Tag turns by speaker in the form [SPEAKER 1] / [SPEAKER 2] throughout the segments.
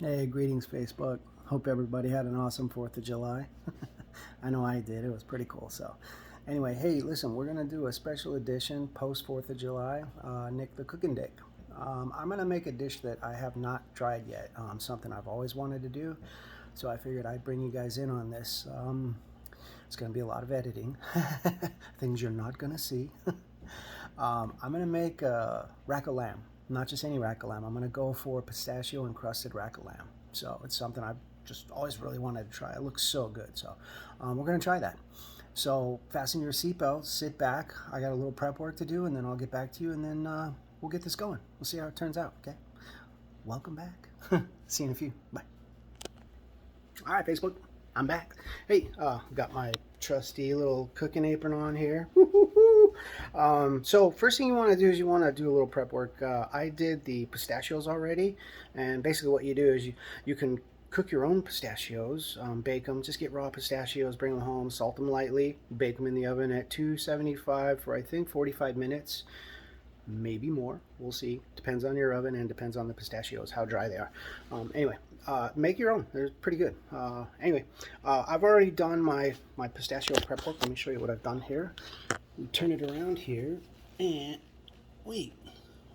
[SPEAKER 1] Hey, greetings, Facebook. Hope everybody had an awesome 4th of July. I know I did. It was pretty cool. So, anyway, hey, listen, we're going to do a special edition post 4th of July, Nick the Cookin Dick. I'm going to make a dish that I have not tried yet, something I've always wanted to do. So, I figured I'd bring you guys in on this. It's going to be a lot of editing, things you're not going to see. I'm going to make a rack of lamb. Not just any rack of lamb. I'm going to go for pistachio encrusted rack of lamb. So it's something I've just always really wanted to try. It looks so good. So we're going to try that. So fasten your seatbelt, sit back. I got a little prep work to do, and then I'll get back to you, and then we'll get this going. We'll see how it turns out, okay? Welcome back. See you in a few. Bye. All right, Facebook. I'm back. Hey, got my trusty little cooking apron on here. So first thing you want to do is you want to do a little prep work. I did the pistachios already, and basically what you do is you can cook your own pistachios, bake them, just get raw pistachios, bring them home, salt them lightly, bake them in the oven at 275 for I think 45 minutes, maybe more, we'll see, depends on your oven and depends on the pistachios, how dry they are. Anyway, make your own, they're pretty good. Anyway, I've already done my pistachio prep work. Let me show you what I've done here. We turn it around here, and wait,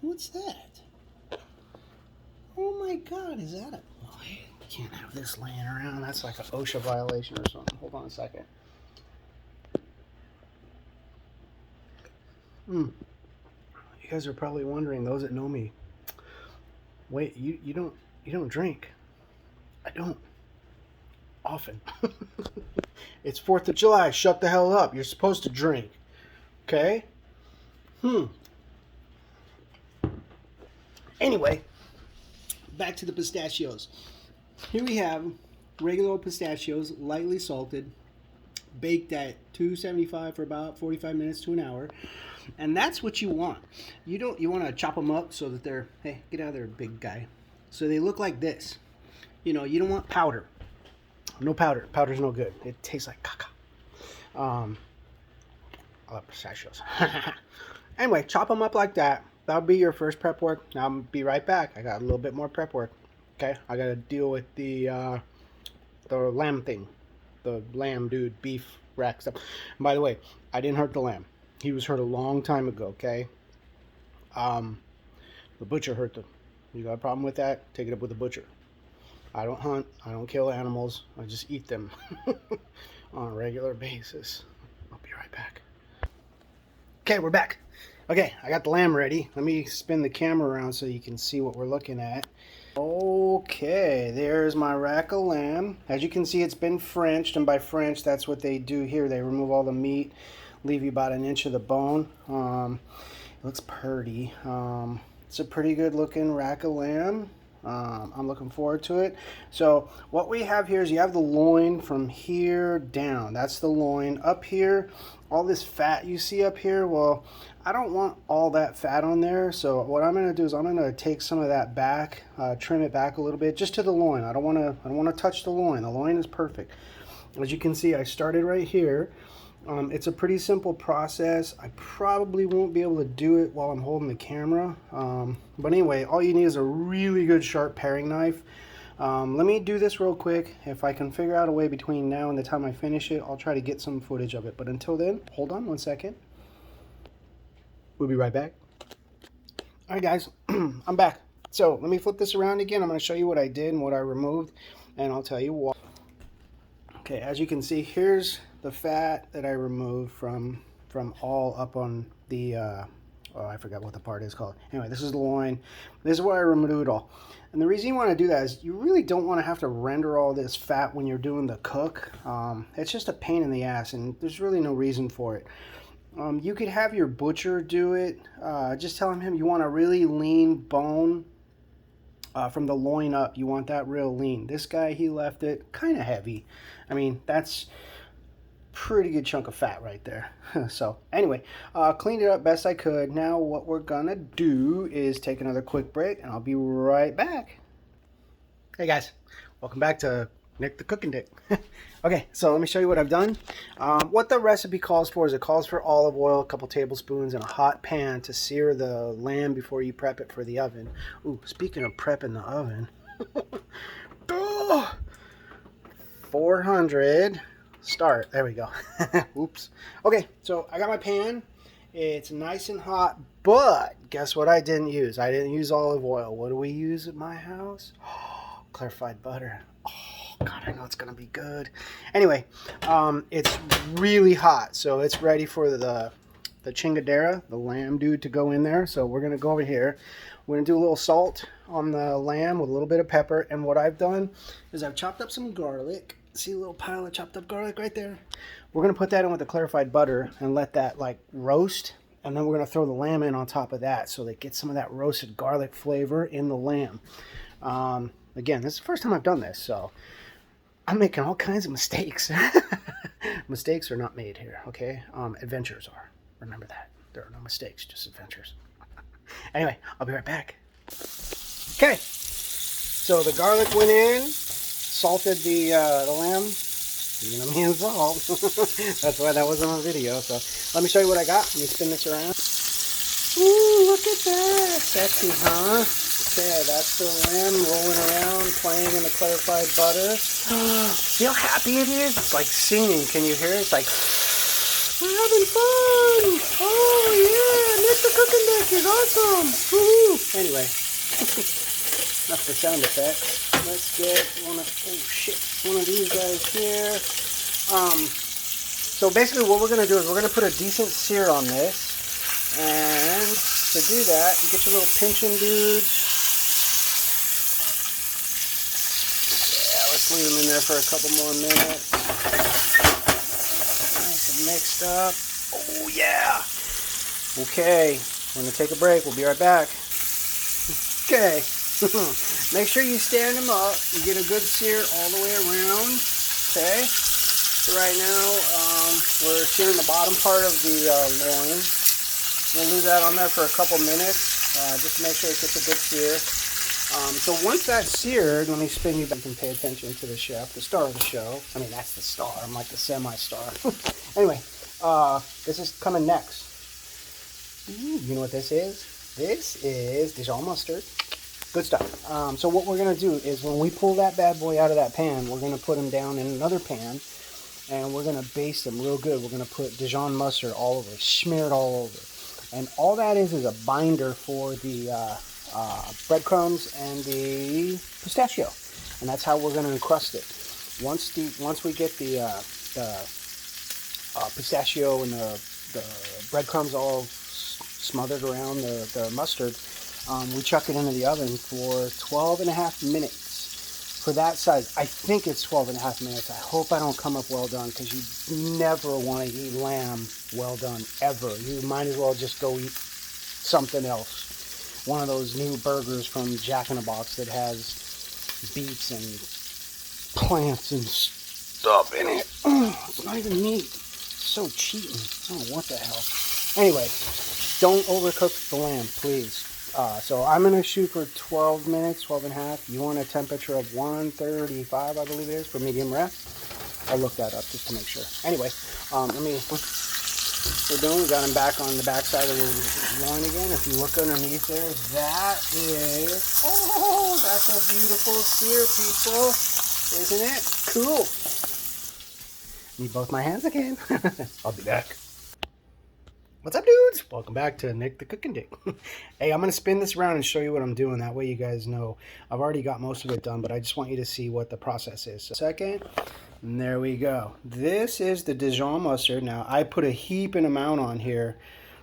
[SPEAKER 1] what's that? Oh my God, is that a... Oh, hey, can't have this laying around. That's like an OSHA violation or something. Hold on a second. You guys are probably wondering, those that know me. Wait, you don't drink. I don't. Often. It's 4th of July. Shut the hell up. You're supposed to drink. Okay? Anyway, back to the pistachios. Here we have regular old pistachios, lightly salted, baked at 275 for about 45 minutes to an hour. And that's what you want. You want to chop them up so that they're, hey, get out of there, big guy. So they look like this. You know, you don't want powder. No powder. Powder's no good. It tastes like caca. I love pistachios. Anyway, chop them up like that. That'll be your first prep work. Now I'll be right back. I got a little bit more prep work. Okay, I gotta deal with the lamb thing. The lamb dude, beef rack stuff. And by the way, I didn't hurt the lamb. He was hurt a long time ago, okay? The butcher hurt them. You got a problem with that? Take it up with the butcher. I don't hunt. I don't kill animals. I just eat them on a regular basis. I'll be right back. Okay, we're back. Okay, I got the lamb ready. Let me spin the camera around so you can see what we're looking at. Okay, there's my rack of lamb. As you can see, it's been Frenched, and by French, that's what they do here. They remove all the meat, leave you about an inch of the bone. It looks pretty. It's a pretty good looking rack of lamb. I'm looking forward to it. So what we have here is you have the loin from here down. That's the loin. Up here, all this fat you see up here, well, I don't want all that fat on there. So what I'm going to do is I'm going to take some of that back, trim it back a little bit, just to the loin. I don't want to touch the loin. The loin is perfect. As you can see, I started right here. It's a pretty simple process. I probably won't be able to do it while I'm holding the camera. But anyway, all you need is a really good sharp paring knife. Let me do this real quick. If I can figure out a way between now and the time I finish it, I'll try to get some footage of it. But until then, hold on one second. We'll be right back. All right, guys, I'm back. So let me flip this around again. I'm going to show you what I did and what I removed, and I'll tell you why. Okay, as you can see, here's the fat that I removed from all up on the, oh, I forgot what the part is called. Anyway, this is the loin. This is where I removed it all. And the reason you want to do that is you really don't want to have to render all this fat when you're doing the cook. It's just a pain in the ass, and there's really no reason for it. You could have your butcher do it. Just tell him you want a really lean bone from the loin up. You want that real lean. This guy, he left it kind of heavy. I mean, that's pretty good chunk of fat right there. So anyway, cleaned it up best I could. Now what we're gonna do is take another quick break, and I'll be right back. Hey guys, welcome back to Nick the Cookin Dick. Okay, so let me show you what I've done. What the recipe calls for is it calls for olive oil, a couple tablespoons, and a hot pan to sear the lamb before you prep it for the oven. Ooh, speaking of prepping the oven, Oh, 400. Start. There we go. Oops. Okay, so I got my pan. It's nice and hot, but guess what I didn't use? I didn't use olive oil. What do we use at my house? Oh, clarified butter. Oh, God, I know it's going to be good. Anyway, it's really hot, so it's ready for the chingadera, the lamb dude, to go in there. So we're going to go over here. We're going to do a little salt on the lamb with a little bit of pepper. And what I've done is I've chopped up some garlic. See a little pile of chopped up garlic right there? We're going to put that in with the clarified butter and let that like roast. And then we're going to throw the lamb in on top of that so they get some of that roasted garlic flavor in the lamb. Again, this is the first time I've done this, so I'm making all kinds of mistakes. Mistakes are not made here, okay? Adventures are. Remember that. There are no mistakes, just adventures. Anyway, I'll be right back. Okay, so the garlic went in, salted the lamb. You know me and salt. That's why that wasn't on video. So let me show you what I got. Let me spin this around. Ooh, look at that. Sexy, huh? Okay, that's the lamb rolling around, playing in the clarified butter. See how happy it is? It's like singing. Can you hear it? It's like, we're having fun. Oh, yeah. Nick the Cookin Dick is awesome. Woo-hoo. Anyway, enough for sound effects. Let's get one of these guys here. So basically what we're going to do is we're going to put a decent sear on this. And to do that, you get your little pinching dudes. Yeah, let's leave them in there for a couple more minutes. Nice and mixed up. Oh, yeah. Okay, we're going to take a break. We'll be right back. Okay. Make sure you stand them up. You get a good sear all the way around. Okay. So right now we're searing the bottom part of the loin. We'll leave that on there for a couple minutes, just to make sure it gets a good sear. So once that's seared, let me spin you back and pay attention to the chef, the star of the show. I mean, that's the star. I'm like the semi-star. Anyway, this is coming next. Ooh, you know what this is? This is Dijon mustard. Good stuff. So what we're going to do is when we pull that bad boy out of that pan, we're going to put them down in another pan, and we're going to baste them real good. We're going to put Dijon mustard all over, smear it all over. And all that is a binder for the breadcrumbs and the pistachio. And that's how we're going to encrust it. Once we get the pistachio and the breadcrumbs all smothered around the mustard, we chuck it into the oven for 12 and a half minutes. For that size, I think it's 12 and a half minutes. I hope I don't come up well done, because you never want to eat lamb well done, ever. You might as well just go eat something else. One of those new burgers from Jack in the Box that has beets and plants and stuff in it. It's not even meat. It's so cheating. Oh, what the hell. Anyway, don't overcook the lamb, please. So I'm going to shoot for 12 minutes, 12 and a half. You want a temperature of 135, I believe it is, for medium rare. I'll look that up just to make sure. Anyway, we're got him back on the back side of the loin again. If you look underneath there, that is, oh, that's a beautiful sear, people. Isn't it? Cool. Need both my hands again. I'll be back. What's up, dudes? Welcome back to Nick the Cookin Dick. Hey, I'm going to spin this around and show you what I'm doing. That way you guys know. I've already got most of it done, but I just want you to see what the process is. So, second, and there we go. This is the Dijon mustard. Now, I put a heaping amount on here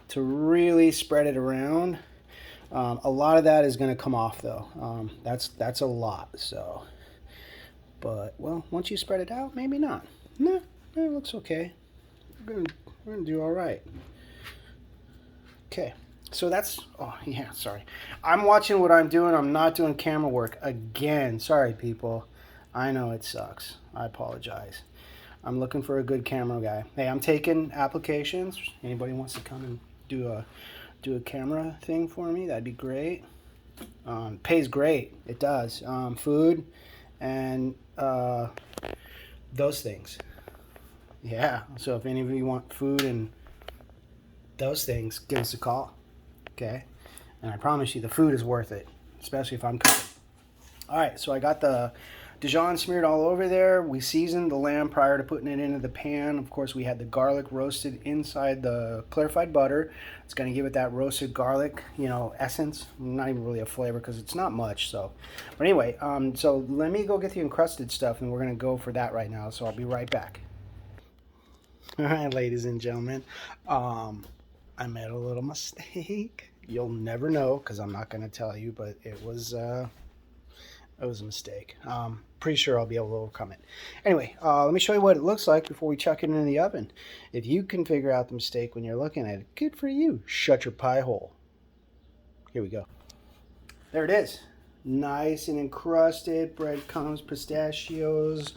[SPEAKER 1] to really spread it around. A lot of that is going to come off, though. That's a lot. So, but, well, once you spread it out, maybe not. No, it looks okay. We're gonna do all right. Okay, so that's, oh yeah, sorry. I'm watching what I'm doing. I'm not doing camera work again. Sorry, people. I know it sucks. I apologize. I'm looking for a good camera guy. Hey, I'm taking applications. Anybody wants to come and do a camera thing for me? That'd be great. Pays great. It does. Food and those things. Yeah, so if any of you want food and those things, give us a call, okay? And I promise you the food is worth it, especially if I'm cooking. All right, so I got the Dijon smeared all over there. We seasoned the lamb prior to putting it into the pan. Of course, we had the garlic roasted inside the clarified butter. It's going to give it that roasted garlic, you know, essence. Not even really a flavor because it's not much. So, but anyway, so let me go get the encrusted stuff, and we're going to go for that right now. So I'll be right back. All right, ladies and gentlemen, I made a little mistake. You'll never know because I'm not going to tell you, but it was a mistake. Pretty sure I'll be able to overcome it. Anyway, let me show you what it looks like before we chuck it into the oven. If you can figure out the mistake when you're looking at it, good for you. Shut your pie hole. Here we go. There it is. Nice and encrusted, breadcrumbs, pistachios.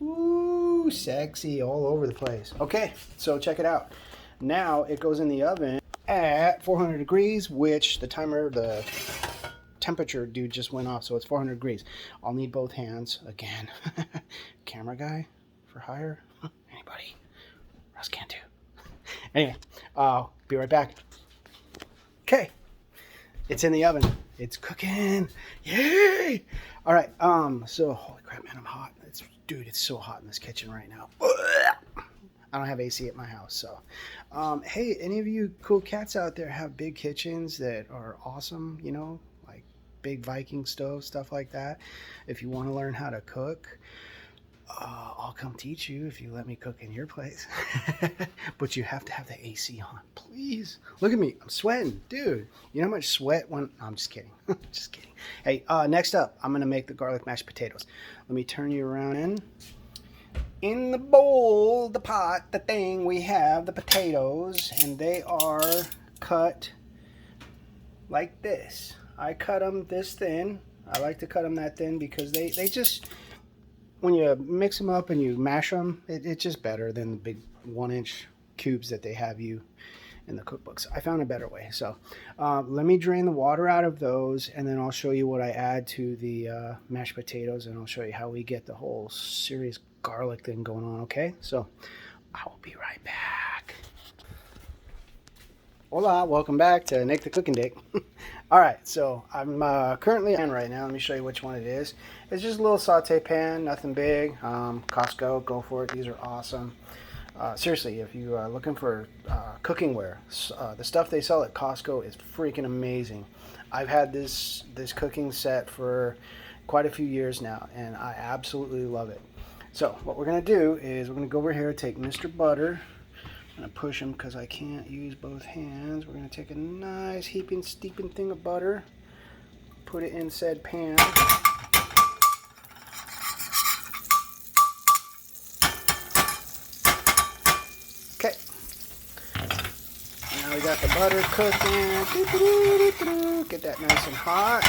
[SPEAKER 1] Ooh, sexy all over the place. Okay, so check it out. Now it goes in the oven at 400 degrees, which the timer, the temperature dude just went off, so it's 400 degrees. I'll need both hands again. Camera guy for hire? Anybody? Russ can't do. Anyway, I'll be right back. Okay, it's in the oven. It's cooking. Yay! All right. So holy crap, man, I'm hot. Dude, it's so hot in this kitchen right now. I don't have AC at my house, so. Hey, any of you cool cats out there have big kitchens that are awesome, you know, like big Viking stove, stuff like that? If you want to learn how to cook, I'll come teach you if you let me cook in your place. But you have to have the AC on, please. Look at me, I'm sweating, dude. You know how much sweat when, no, I'm just kidding. Just kidding. Hey, next up, I'm gonna make the garlic mashed potatoes. Let me turn you around. In the bowl, the pot, the thing, we have the potatoes, and they are cut like this. I cut them this thin. I like to cut them that thin because they just, when you mix them up and you mash them, it's just better than the big 1-inch cubes that they have you in the cookbooks. I found a better way. So let me drain the water out of those, and then I'll show you what I add to the mashed potatoes, and I'll show you how we get the whole serious garlic thing going on, okay? So I will be right back. Hola, welcome back to Nick the Cookin Dick. All right, so I'm currently on right now. Let me show you which one it is. It's just a little saute pan, nothing big. Costco, go for it. These are awesome. Seriously, if you are looking for cooking ware, the stuff they sell at Costco is freaking amazing. I've had this cooking set for quite a few years now, and I absolutely love it. So what we're going to do is we're going to go over here, take Mr. Butter. I'm going to push him because I can't use both hands. We're going to take a nice heaping, steeping thing of butter, put it in said pan. Okay. Now we got the butter cooking. Get that nice and hot.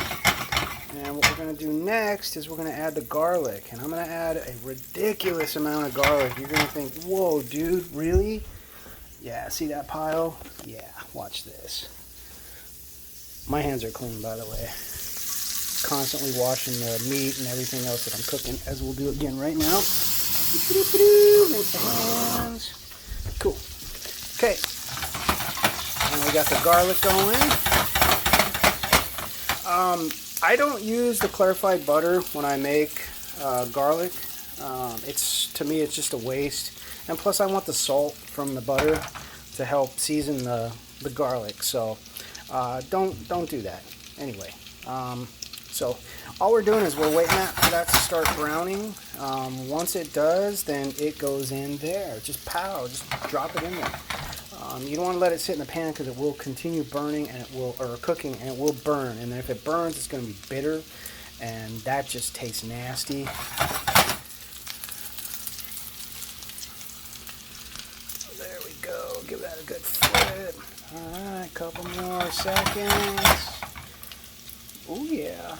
[SPEAKER 1] And what we're going to do next is we're going to add the garlic. And I'm going to add a ridiculous amount of garlic. You're going to think, whoa, dude, really? Yeah, see that pile? Yeah, watch this. My hands are clean, by the way. Constantly washing the meat and everything else that I'm cooking, as we'll do again right now. Rinse the hands. Cool. Okay. And we got the garlic going. I don't use the clarified butter when I make garlic. To me, it's just a waste. And plus, I want the salt from the butter to help season the garlic. So don't do that. Anyway, so all we're doing is we're waiting for that to start browning. Once it does, then it goes in there. Just pow, just drop it in there. You don't want to let it sit in the pan because it will continue burning and or cooking, and it will burn. And if it burns, it's going to be bitter, and that just tastes nasty. There we go. Give that a good flip. All right, couple more seconds. Oh yeah.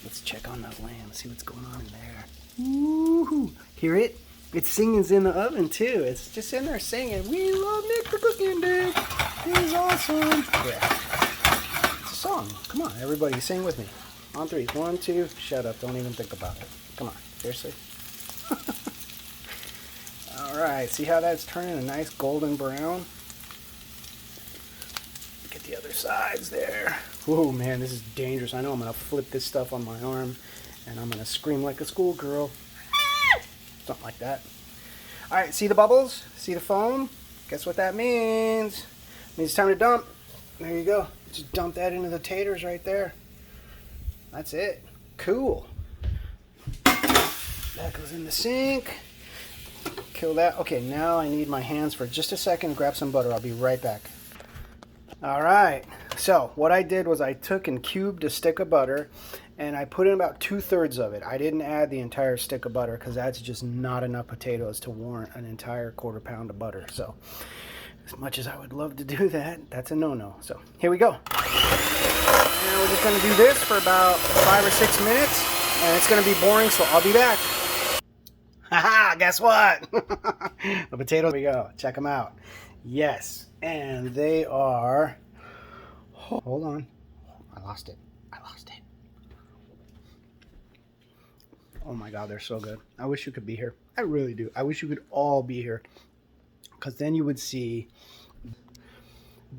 [SPEAKER 1] Let's check on that lamb. See what's going on in there. Woo-hoo. Hear it? It's singing in the oven too. It's just in there singing, "We love Nick the Cookin Dick. He's awesome." Yeah. It's a song. Come on, everybody, sing with me. On 3. 1, 2. Shut up. Don't even think about it. Come on. Seriously. All right. See how that's turning a nice golden brown? Get the other sides there. Whoa, man, this is dangerous. I know I'm going to flip this stuff on my arm And I'm gonna scream like a schoolgirl. Something like that. All right, see the bubbles? See the foam? Guess what that means? It means it's time to dump. There you go. Just dump that into the taters right there. That's it. Cool. That goes in the sink. Kill that. Okay, now I need my hands for just a second to grab some butter. I'll be right back. All right. So what I did was I took and cubed a stick of butter and I put in about 2/3 of it. I didn't add the entire stick of butter because that's just not enough potatoes to warrant an entire 1/4 pound of butter. So as much as I would love to do that, that's a no-no. So here we go. And we're just going to do this for about 5 or 6 minutes and it's going to be boring, so I'll be back. Haha, guess what? The potatoes, here we go. Check them out. Yes, and they are, hold on. I lost it. Oh my God, they're so good. I wish you could be here. I really do. I wish you could all be here because then you would see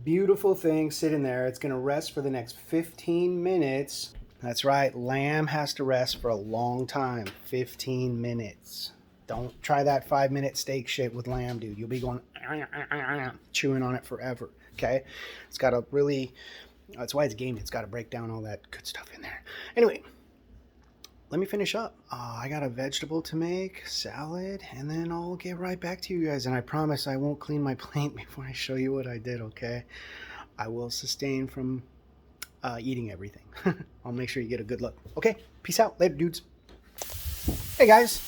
[SPEAKER 1] beautiful thing sitting there. It's going to rest for the next 15 minutes. That's right. Lamb has to rest for a long time. 15 minutes. Don't try that 5-minute steak shit with lamb, dude. You'll be going chewing on it forever. Okay? It's got to really, that's why it's gamey. It's got to break down all that good stuff in there. Anyway, let me finish up. I got a vegetable to make, salad, and then I'll get right back to you guys. And I promise I won't clean my plate before I show you what I did, okay? I will sustain from eating everything. I'll make sure you get a good look. Okay, peace out. Later, dudes. Hey, guys.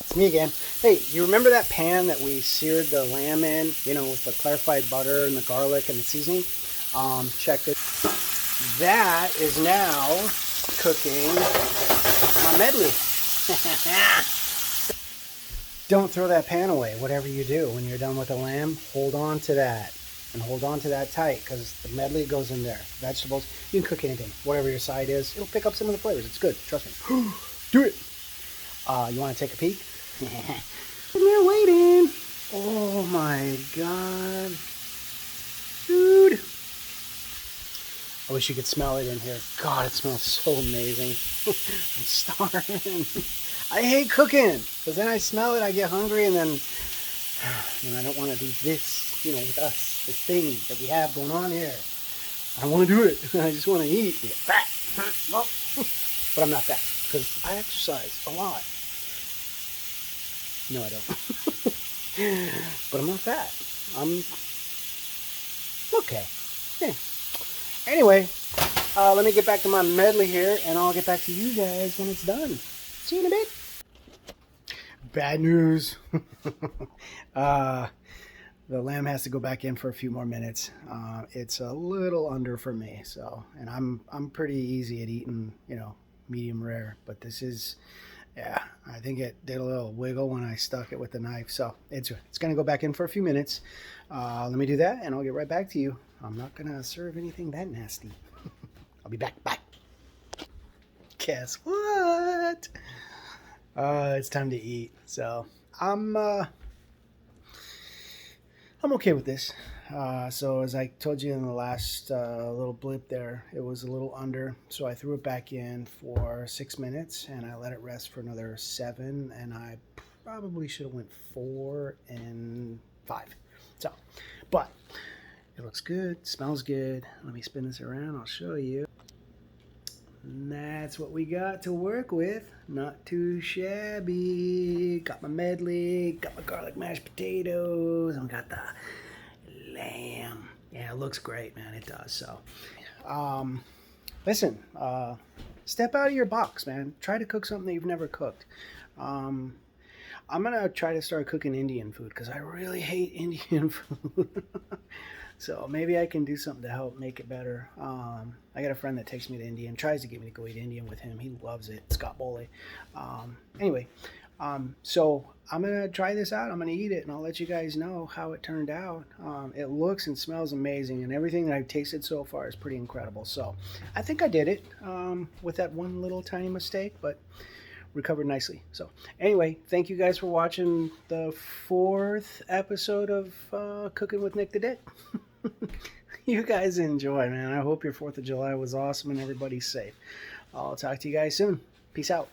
[SPEAKER 1] It's me again. Hey, you remember that pan that we seared the lamb in, you know, with the clarified butter and the garlic and the seasoning? Check it. That is now cooking my medley. Don't throw that pan away. Whatever you do when you're done with the lamb, hold on to that and hold on to that tight because the medley goes in there. Vegetables, you can cook anything. Whatever your side is, it'll pick up some of the flavors. It's good. Trust me. Do it. You want to take a peek? Sitting there waiting. Oh my God, dude. I wish you could smell it in here. God, it smells so amazing. I'm starving. I hate cooking because then I smell it, I get hungry, and then I don't want to do this, you know, with us, this thing that we have going on here. I don't want to do it. I just want to eat. Get fat. Well, but I'm not fat because I exercise a lot. No, I don't. But I'm not fat. I'm okay. Yeah. Anyway, let me get back to my medley here, and I'll get back to you guys when it's done. See you in a bit. Bad news. The lamb has to go back in for a few more minutes. It's a little under for me, so, and I'm pretty easy at eating, you know, medium rare, but this is, yeah, I think it did a little wiggle when I stuck it with the knife, so it's gonna go back in for a few minutes. Let me do that, and I'll get right back to you. I'm not gonna serve anything that nasty. I'll be back. Bye. Guess what? It's time to eat. So I'm okay with this. So as I told you in the last little blip there, it was a little under. So I threw it back in for 6 minutes and I let it rest for another 7. And I probably should have went 4 and 5. So, but it looks good, smells good. Let me spin this around, I'll show you. And that's what we got to work with. Not too shabby. Got my medley, got my garlic mashed potatoes, and got the lamb. Yeah, it looks great, man, it does. So, listen, step out of your box, man. Try to cook something that you've never cooked. I'm gonna try to start cooking Indian food because I really hate Indian food. So maybe I can do something to help make it better. I got a friend that takes me to India and tries to get me to go eat Indian with him. He loves it, Scott Bowley. Anyway, so I'm going to try this out. I'm going to eat it, and I'll let you guys know how it turned out. It looks and smells amazing, and everything that I've tasted so far is pretty incredible. So I think I did it with that one little tiny mistake, but recovered nicely. So anyway, thank you guys for watching the 4th episode of Cooking with Nick the Dick. You guys enjoy, man. I hope your 4th of July was awesome and everybody's safe. I'll talk to you guys soon. Peace out.